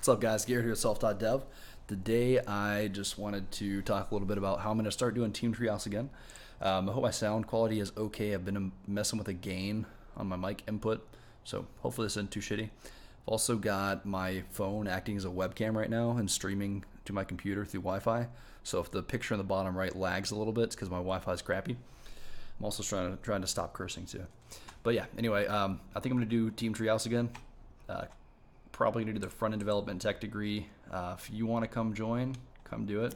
What's up, guys? Garrett here at Self.dev. Today, I just wanted to talk a little bit about how I'm going to start doing Team Treehouse again. I hope my sound quality is okay. I've been messing with a gain on my mic input, so hopefully this isn't too shitty. I've also got my phone acting as a webcam right now and streaming to my computer through Wi-Fi. So if the picture in the bottom right lags a little bit, it's because my Wi-Fi is crappy. I'm also trying to stop cursing too. But yeah, anyway, I think I'm going to do Team Treehouse again. Probably going to do the front-end development tech degree. If you want to come join, come do it.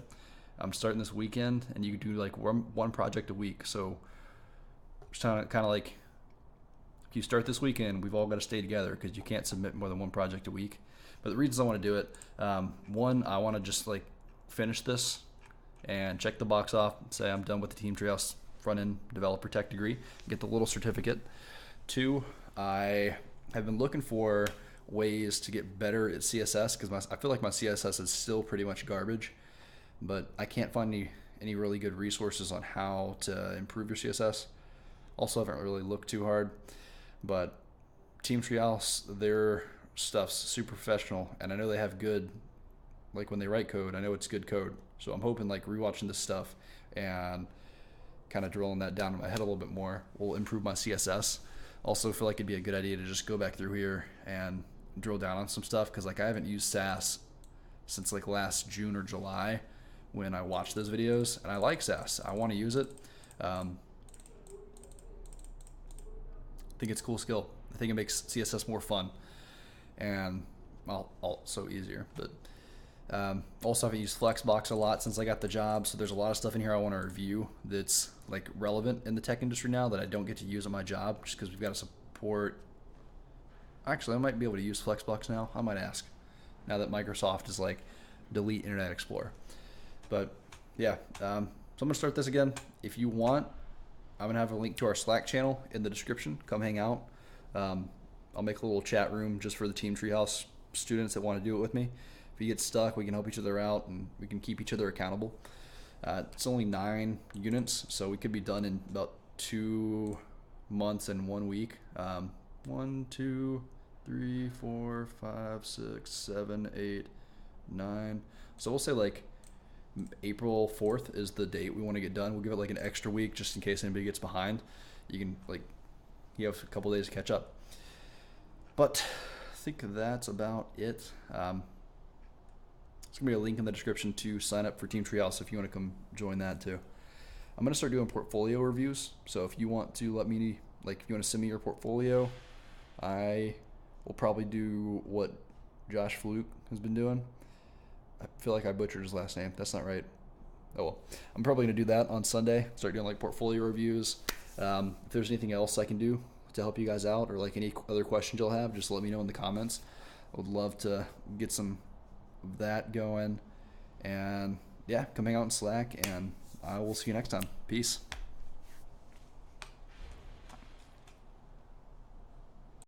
I'm starting this weekend, and you can do like one project a week. So it's kind of like, if you start this weekend, we've all got to stay together because you can't submit more than one project a week. But the reasons I want to do it, one, I want to just like finish this and check the box off, say I'm done with the Team Treehouse front-end developer tech degree, get the little certificate. Two, I have been looking for ways to get better at CSS because I feel like my CSS is still pretty much garbage, but I can't find any really good resources on how to improve your CSS. Also, haven't really looked too hard, but Team Treehouse, their stuff's super professional, and I know they have good, like when they write code, I know it's good code. So I'm hoping like rewatching this stuff and kind of drilling that down in my head a little bit more will improve my CSS. Also feel like it'd be a good idea to just go back through here and drill down on some stuff because like I haven't used Sass since like last June or July when I watched those videos, and I like Sass. I want to use it. I think it's a cool skill. I think it makes CSS more fun and also easier. But also haven't used Flexbox a lot since I got the job, so there's a lot of stuff in here I want to review that's like relevant in the tech industry now that I don't get to use on my job just because we've got to support. Actually, I might be able to use Flexbox now. I might ask now that Microsoft is like delete Internet Explorer. But yeah, so I'm gonna start this again. If you want, I'm gonna have a link to our Slack channel in the description. Come hang out. I'll make a little chat room just for the Team Treehouse students that want to do it with me. If you get stuck, we can help each other out and we can keep each other accountable. It's only 9 units, so we could be done in about 2 months and 1 week. 1, 2, 3, 4, 5, 6, 7, 8, 9. So we'll say like April 4th is the date we want to get done. We'll give it like an extra week just in case anybody gets behind. You can like, you have a couple days to catch up. But I think that's about it. There's going to be a link in the description to sign up for Team Treehouse if you want to come join that too. I'm going to start doing portfolio reviews. So if you want to let me, like if you want to send me your portfolio, I will probably do what Josh Fluke has been doing. I feel like I butchered his last name. That's not right. Oh well. I'm probably going to do that on Sunday. Start doing like portfolio reviews. If there's anything else I can do to help you guys out or like any other questions you'll have, just let me know in the comments. I would love to get some of that going. And yeah, come hang out in Slack, and I will see you next time. Peace.